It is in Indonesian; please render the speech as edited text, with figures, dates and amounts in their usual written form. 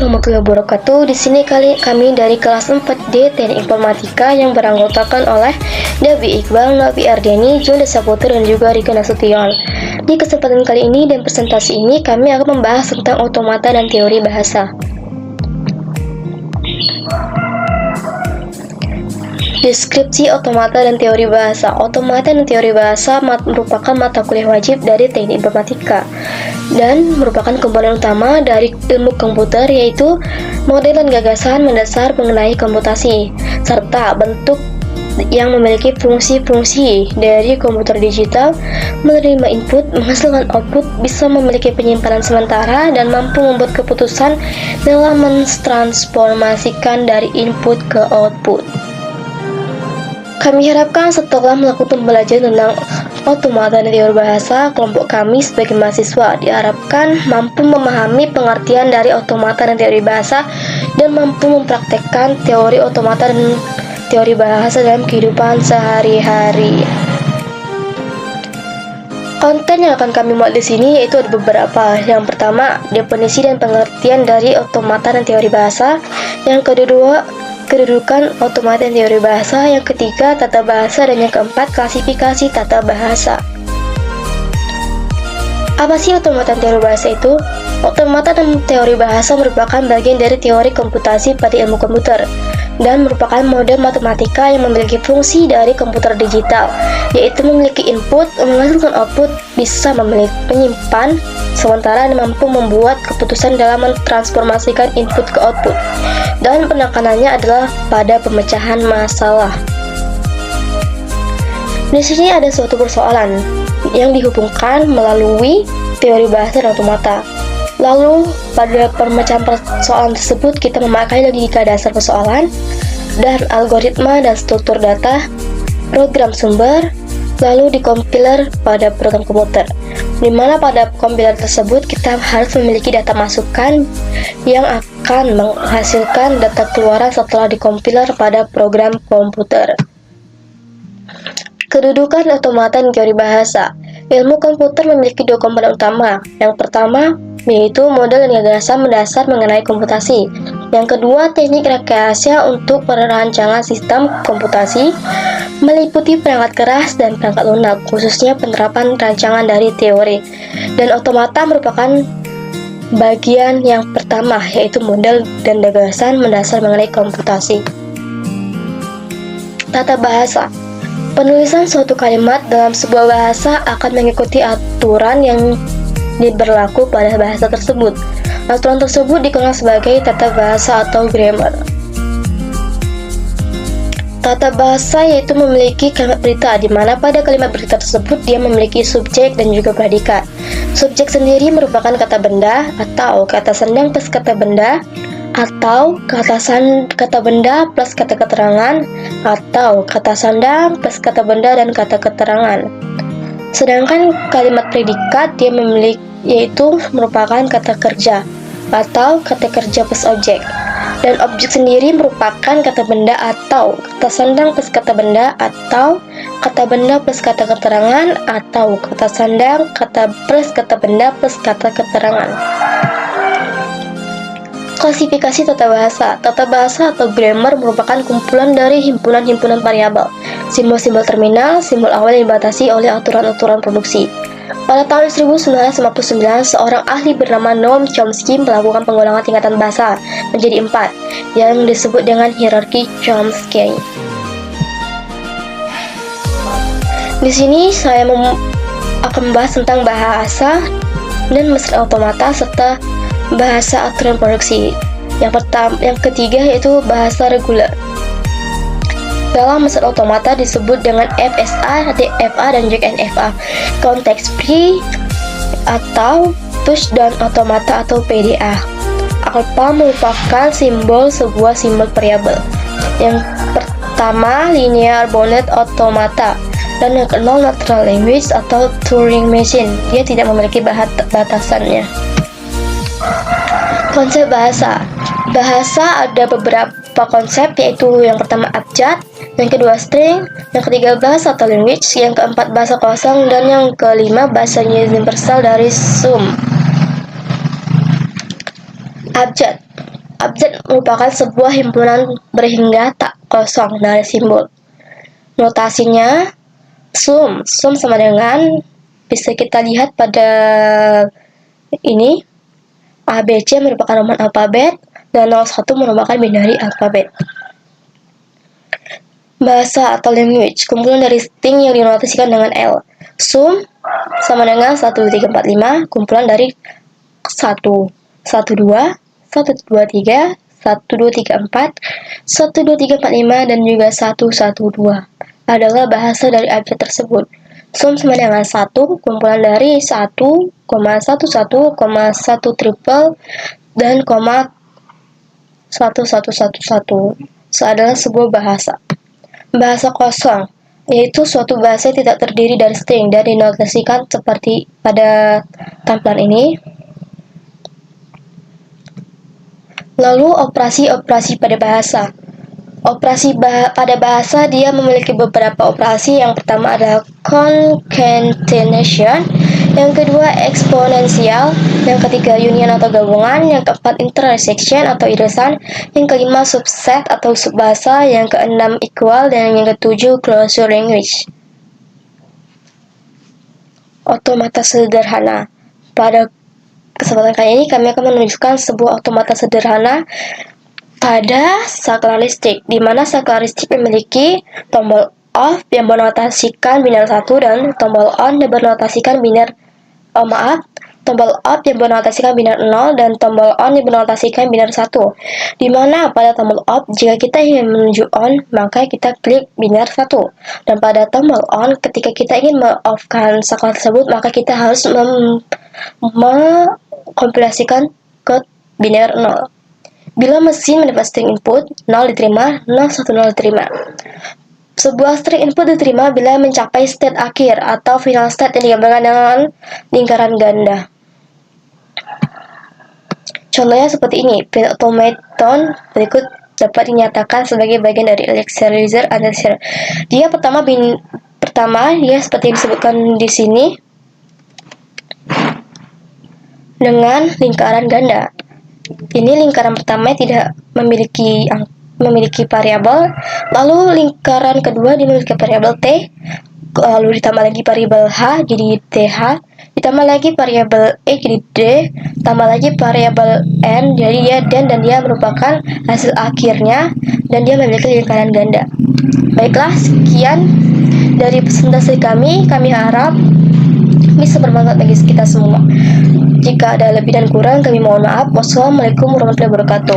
warahmatullahi wabarakatuh. Di sini kami dari kelas 4D Teknik Informatika yang beranggotakan oleh Dewi Iqbal, Nabi Ardeni, Junda Saputra, dan juga Rika Nasution. Di kesempatan kali ini dan presentasi ini kami akan membahas tentang otomata dan teori bahasa. Deskripsi otomata dan teori bahasa. Otomata dan teori bahasa merupakan mata kuliah wajib dari Teknik Informatika dan merupakan komponen utama dari ilmu komputer, yaitu model dan gagasan mendasar mengenai komputasi serta bentuk yang memiliki fungsi-fungsi dari komputer digital, menerima input, menghasilkan output, bisa memiliki penyimpanan sementara, dan mampu membuat keputusan dalam mentransformasikan dari input ke output. Kami harapkan setelah melakukan pembelajaran tentang otomata dan teori bahasa, kelompok kami sebagai mahasiswa diharapkan mampu memahami pengertian dari otomata dan teori bahasa dan mampu mempraktekkan teori otomata dan teori bahasa dalam kehidupan sehari-hari. Konten yang akan kami muat di sini yaitu ada beberapa. Yang pertama, definisi dan pengertian dari otomata dan teori bahasa. Yang kedua, kedudukan otomata dan teori bahasa. Yang ketiga, tata bahasa. Dan yang keempat, klasifikasi tata bahasa. Apa sih otomata dan teori bahasa itu? Otomata dan teori bahasa merupakan bagian dari teori komputasi pada ilmu komputer dan merupakan model matematika yang memiliki fungsi dari komputer digital, yaitu memiliki input, menghasilkan output, bisa menyimpan sementara dan mampu membuat keputusan dalam mentransformasikan input ke output, dan penekanannya adalah pada pemecahan masalah. Di sini ada suatu persoalan yang dihubungkan melalui teori bahasa dan otomata. Lalu, pada pemecahan persoalan tersebut, kita memakai logika dasar persoalan dan algoritma dan struktur data, program sumber, lalu dikompiler pada program komputer, di mana pada kompiler tersebut kita harus memiliki data masukan yang akan menghasilkan data keluaran setelah dikompiler pada program komputer. Kedudukan otomata dan teori bahasa. Ilmu komputer memiliki dua komponen utama. Yang pertama, yaitu model dan gagasan mendasar mengenai komputasi. Yang kedua, teknik rekayasa untuk perancangan sistem komputasi, meliputi perangkat keras dan perangkat lunak, khususnya penerapan rancangan dari teori. Dan otomata merupakan bagian yang pertama, yaitu model dan gagasan mendasar mengenai komputasi. Tata bahasa. Penulisan suatu kalimat dalam sebuah bahasa akan mengikuti aturan yang berlaku pada bahasa tersebut. Aturan tersebut dikenal sebagai tata bahasa atau grammar. Tata bahasa yaitu memiliki kalimat berita, di mana pada kalimat berita tersebut dia memiliki subjek dan juga predikat. Subjek sendiri merupakan kata benda atau kata sandang plus kata benda, atau kata benda plus kata keterangan, atau kata sandang plus kata benda dan kata keterangan. Sedangkan kalimat predikat dia memiliki, yaitu merupakan kata kerja atau kata kerja plus objek. Dan objek sendiri merupakan kata benda atau kata sandang plus kata benda, atau kata benda plus kata keterangan, atau kata sandang plus kata benda plus kata keterangan. Klasifikasi tata bahasa. Tata bahasa atau grammar merupakan kumpulan dari himpunan-himpunan variabel, simbol-simbol terminal, simbol awal yang dibatasi oleh aturan-aturan produksi. Pada tahun 1959, seorang ahli bernama Noam Chomsky melakukan pengulangan tingkatan bahasa menjadi 4, yang disebut dengan hierarki Chomsky. Di sini saya akan membahas tentang bahasa dan mesin otomata serta bahasa aturan produksi. Yang ketiga yaitu bahasa reguler. Dalam mesin otomata disebut dengan FSA, DFA, dan juga NFA. Konteks free atau push down automata atau PDA. Alpha merupakan simbol sebuah simbol variabel. Yang pertama, linear bounded automata, dan yang kedua natural language atau Turing machine. Dia tidak memiliki batasannya. Konsep bahasa. Bahasa ada beberapa konsep, yaitu yang pertama abjad, yang kedua string, yang ketiga bahasa atau language, yang keempat bahasa kosong, dan yang kelima bahasa universal dari Zoom. Abjad. Abjad merupakan sebuah himpunan berhingga tak kosong dari simbol. Notasinya sum sama dengan, bisa kita lihat pada ini, ABC merupakan roman alfabet dan 01 merupakan binary alfabet. Bahasa atau language, kumpulan dari string yang dinotasikan dengan L. Sum sama dengan 1, 2, 3, 4, 5, kumpulan dari 1, 1, 2, 1, 2, 3, 1, 2, 3, 4, 1, 2, 3, 4, 5, dan juga 1, 1, 2 adalah bahasa dari abjad tersebut. Sum sama dengan 1, kumpulan dari 1, 1, 1, 1 triple, dan 1, 1, 1, 1 adalah sebuah bahasa. Bahasa kosong, yaitu suatu bahasa yang tidak terdiri dari string dan dinotasikan seperti pada tampilan ini. Lalu operasi-operasi pada bahasa. Pada bahasa dia memiliki beberapa operasi. Yang pertama adalah concatenation, yang kedua eksponensial, yang ketiga union atau gabungan, yang keempat intersection atau irisan, yang kelima subset atau subbahasa, yang keenam equal, dan yang ketujuh closure language. Otomata sederhana. Pada kesempatan kali ini kami akan menunjukkan sebuah otomata sederhana pada saklaralistik, di mana saklaralistik memiliki tombol off yang bernotasikan biner 1 dan tombol on yang bernotasikan tombol off yang bernotasikan biner 0 dan tombol on yang bernotasikan biner 1. Di mana pada tombol off, jika kita ingin menuju on, maka kita klik biner 1. Dan pada tombol on, ketika kita ingin me-off-kan saklar tersebut, maka kita harus mengkompilasikan ke biner 0. Bila mesin mendapat string input, 0 diterima, 010 diterima. Sebuah string input diterima bila mencapai state akhir atau final state yang digambarkan dengan lingkaran ganda. Contohnya seperti ini, print automaton berikut dapat dinyatakan sebagai bagian dari Elixir Analyzer. Dia pertama dia seperti disebutkan di sini dengan lingkaran ganda. Ini lingkaran pertama tidak memiliki variabel, lalu lingkaran kedua dimiliki variabel T, lalu ditambah lagi variabel H jadi TH, ditambah lagi variabel E jadi D, tambah lagi variabel N jadi dia dan dia merupakan hasil akhirnya, dan dia memiliki lingkaran ganda. Baiklah, sekian dari presentasi kami harap bisa bermanfaat bagi kita semua. Jika ada lebih dan kurang, kami mohon maaf. Wassalamualaikum warahmatullahi wabarakatuh.